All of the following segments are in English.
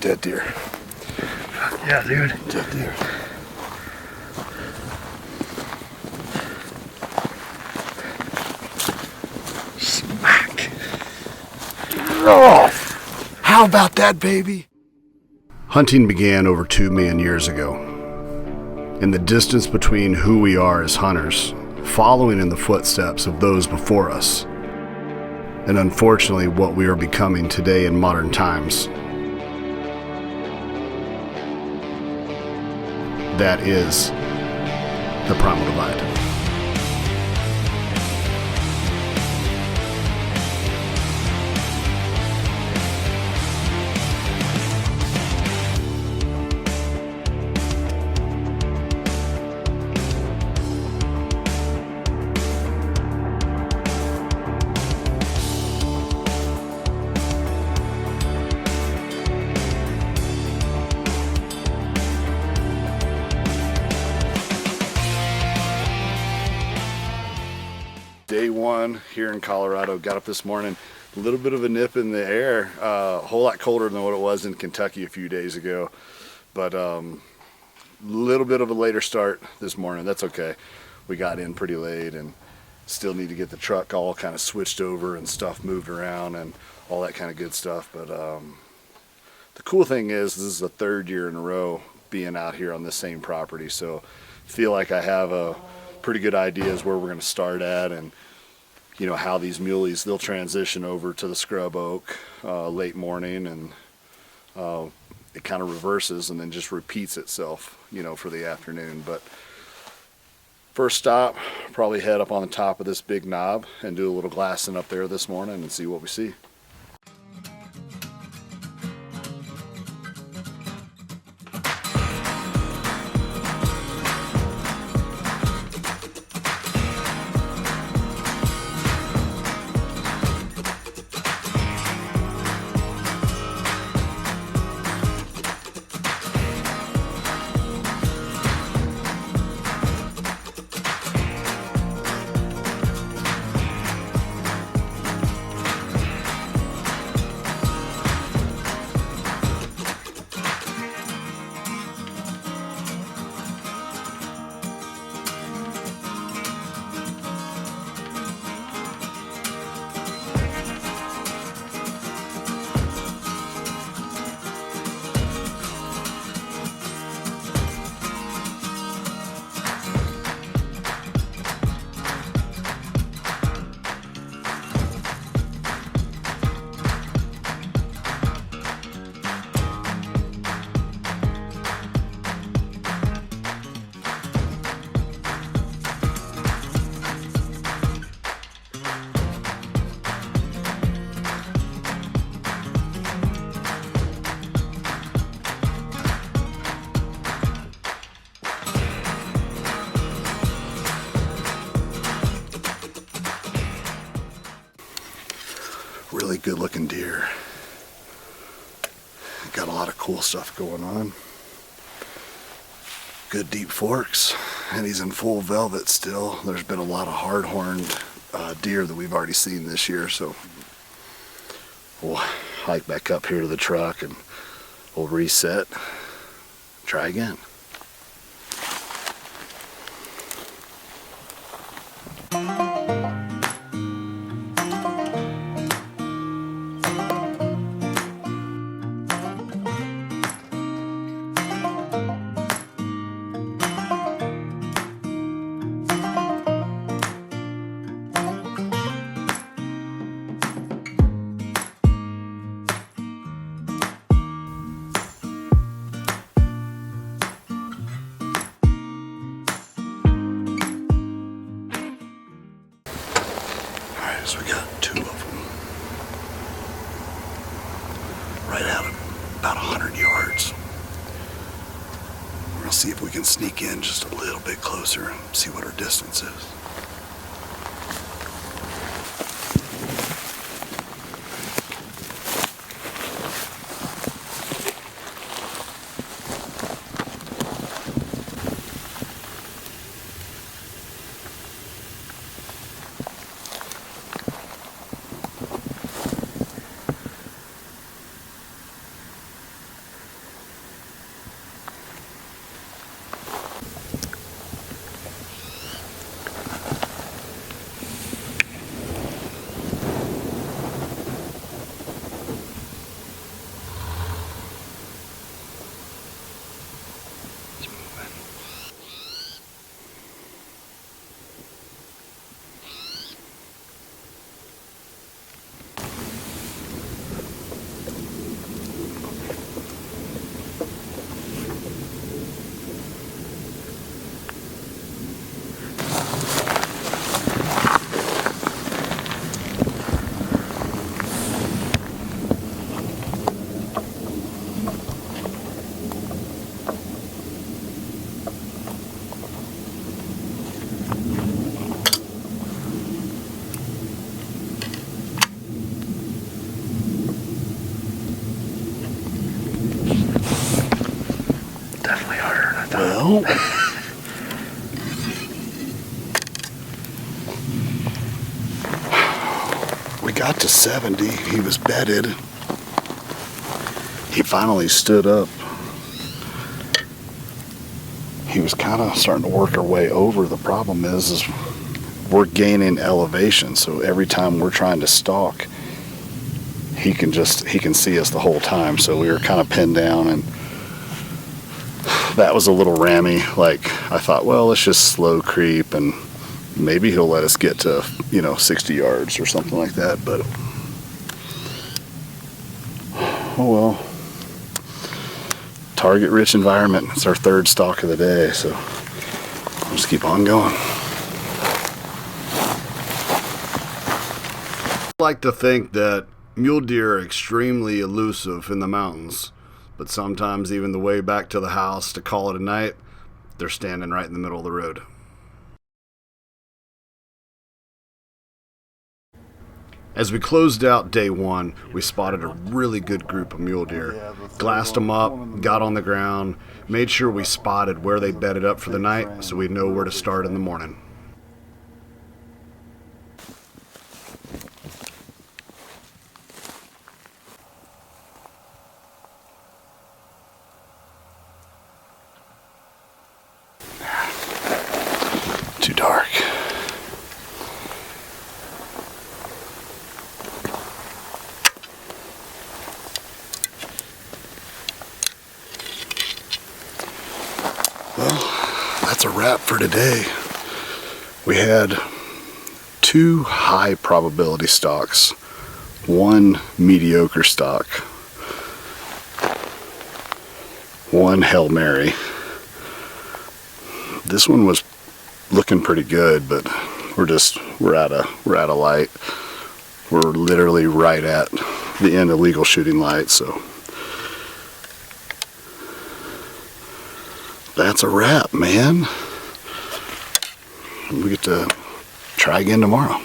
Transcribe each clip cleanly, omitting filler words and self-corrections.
dead deer. Yeah, dude. Dead deer. Smack. Oh, how about that, baby? Hunting began over 2 million years ago. And the distance between who we are as hunters, following in the footsteps of those before us, and unfortunately what we are becoming today in modern times. That is the primal divide. Day one here in Colorado. Got up this morning, a little bit of a nip in the air, a whole lot colder than what it was in Kentucky a few days ago, but little bit of a later start this morning. That's okay. We got in pretty late and still need to get the truck all kind of switched over and stuff moved around and all that kind of good stuff. But the cool thing is this is the 3rd year in a row being out here on this same property, so I feel like I have a pretty good ideas where we're going to start at, and you know how these muleys, they'll transition over to the scrub oak late morning, and it kind of reverses and then just repeats itself, you know, for the afternoon. But first stop, probably head up on the top of this big knob and do a little glassing up there this morning and see what we see. Really good looking deer. Got a lot of cool stuff going on. Good deep forks, and he's in full velvet still. There's been a lot of hard-horned deer that we've already seen this year, so we'll hike back up here to the truck and we'll reset, try again. So we got 2 of them right out of about 100 yards. We're gonna see if we can sneak in just a little bit closer and see what our distance is. definitely harder than I thought. Well, we got to 70. He was bedded. He finally stood up. He was kind of starting to work our way over. The problem is we're gaining elevation, so every time we're trying to stalk, he can see us the whole time. So we were kind of pinned down, and that was a little rammy. Like, I thought, well, let's just slow creep and maybe he'll let us get to 60 yards or something like that. But oh well. Target rich environment. It's our third stalk of the day, so we'll just keep on going. I like to think that mule deer are extremely elusive in the mountains, but sometimes even the way back to the house to call it a night, they're standing right in the middle of the road. As we closed out day one, we spotted a really good group of mule deer. Glassed them up, got on the ground, made sure we spotted where they bedded up for the night so we'd know where to start in the morning. Too dark. That's a wrap for today. We had 2 high probability stalks, 1 mediocre stalk, 1 Hail Mary. This one was looking pretty good, but we're out of light. We're literally right at the end of legal shooting light, so that's a wrap, man. We get to try again tomorrow.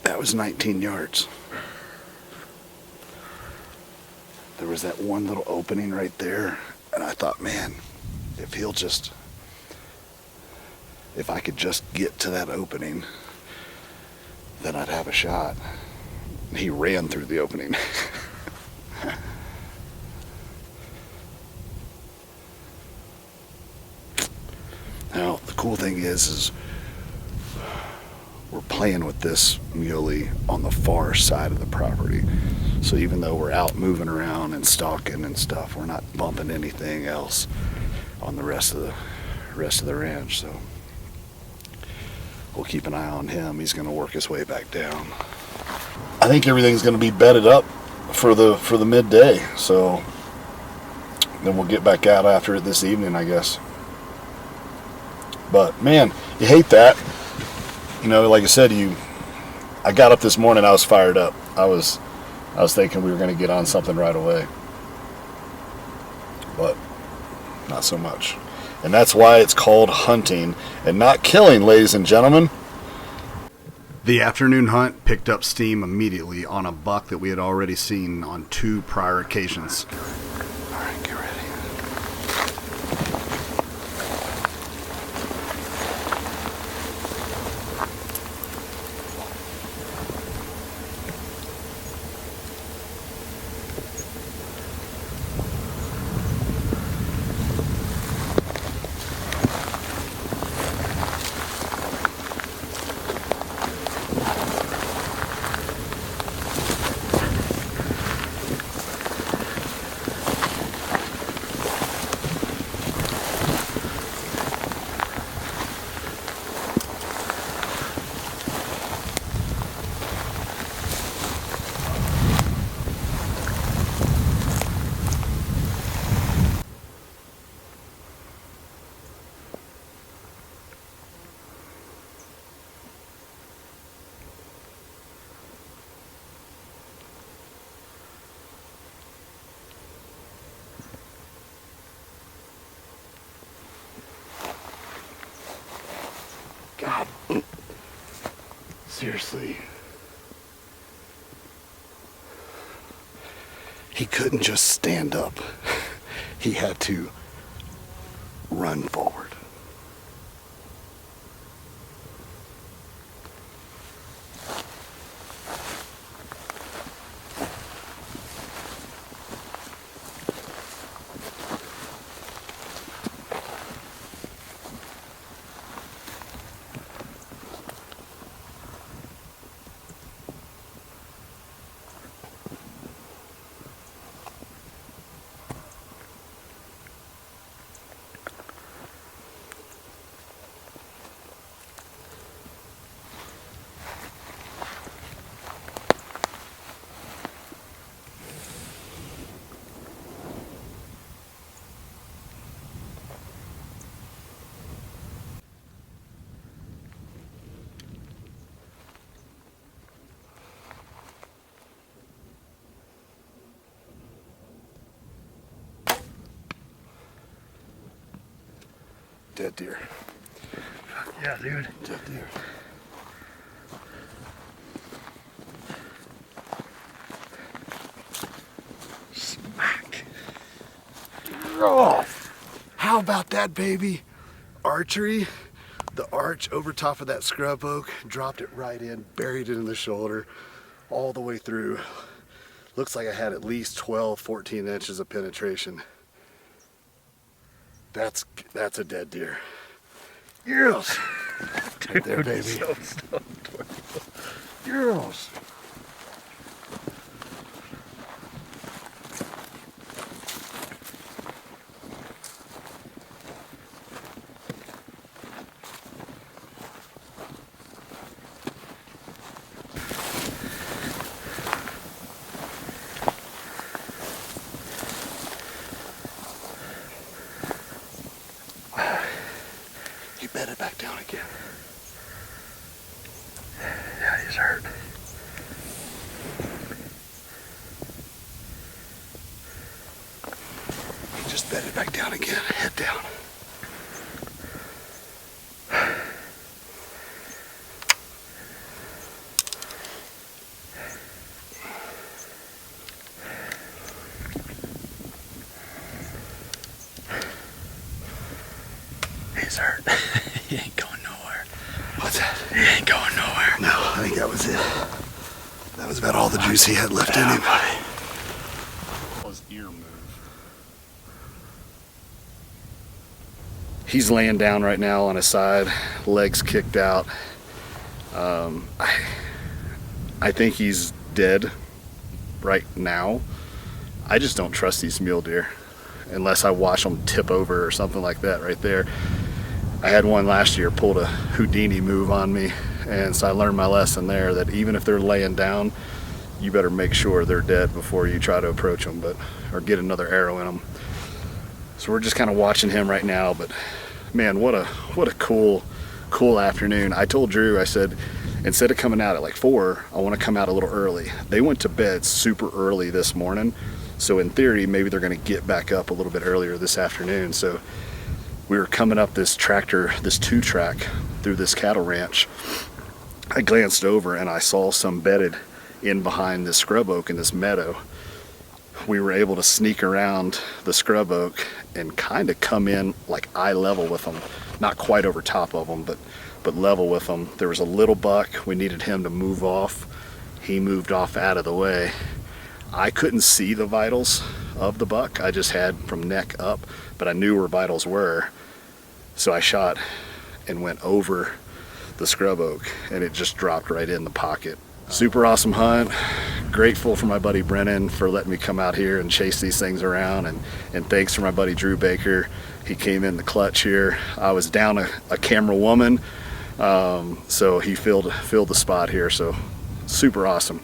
That was 19 yards. There was that one little opening right there, and I thought, man, if I could just get to that opening, then I'd have a shot. He ran through the opening. Now, the cool thing is we're playing with this muley on the far side of the property. So even though we're out moving around and stalking and stuff, we're not bumping anything else on the rest of the ranch. So we'll keep an eye on him. He's going to work his way back down. I think everything's going to be bedded up for the midday. So then we'll get back out after it this evening, I guess. But man, you hate that. You know, like I said, I got up this morning, I was fired up. I was thinking we were going to get on something right away. But not so much. And that's why it's called hunting and not killing, ladies and gentlemen. The afternoon hunt picked up steam immediately on a buck that we had already seen on 2 prior occasions. All right, get ready. God. Seriously. He couldn't just stand up. He had to run forward. Dead deer. Yeah, dude. Dead deer. Smack. Oh, how about that, baby? Archery. The arch over top of that scrub oak, dropped it right in, buried it in the shoulder, all the way through. Looks like I had at least 12, 14 inches of penetration. That's a dead deer. Yes! Right there, baby. So stoked. Yes! He bedded back down again. Yeah, he's hurt. He just bedded back down again, head down. He's hurt. He ain't going nowhere. What's that? He ain't going nowhere. No, I think that was it. That was about all the juice he had left in him. His ear move. He's laying down right now on his side, legs kicked out. I think he's dead right now. I just don't trust these mule deer unless I watch them tip over or something like that right there. I had one last year pulled a Houdini move on me, and so I learned my lesson there that even if they're laying down, you better make sure they're dead before you try to approach them, or get another arrow in them. So we're just kind of watching him right now, but Man, what a cool afternoon. I told Drew, I said, instead of coming out at like 4, I want to come out a little early. They went to bed super early this morning, so in theory, maybe they're going to get back up a little bit earlier this afternoon. So we were coming up this 2-track through this cattle ranch. I glanced over and I saw some bedded in behind this scrub oak in this meadow. We were able to sneak around the scrub oak and kind of come in like eye level with them, not quite over top of them, but level with them. There was a little buck. We needed him to move off. He moved off out of the way. I couldn't see the vitals of the buck. I just had from neck up, but I knew where vitals were. So I shot and went over the scrub oak, and it just dropped right in the pocket. Super awesome hunt. Grateful for my buddy Brennan for letting me come out here and chase these things around, and thanks for my buddy Drew Baker. He came in the clutch here. I was down a camera woman, so he filled the spot here, so super awesome.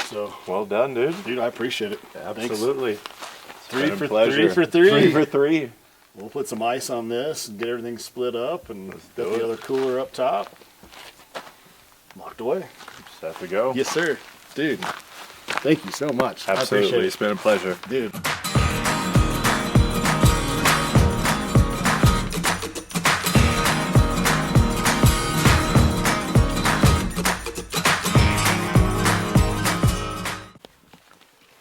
So well done, dude. Dude, I appreciate it. Absolutely. Thanks. 3 for 3. 3 for 3. We'll put some ice on this and get everything split up and get the other cooler up top. Locked away. Just have to go. Yes, sir. Dude, thank you so much. Absolutely. I appreciate it. It's been a pleasure. Dude.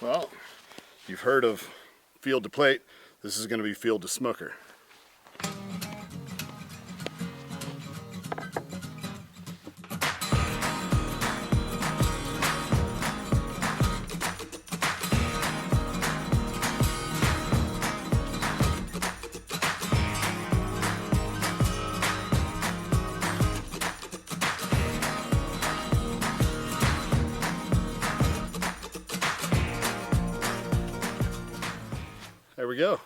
Well, you've heard of field to plate. This is going to be field to smoker. There we go.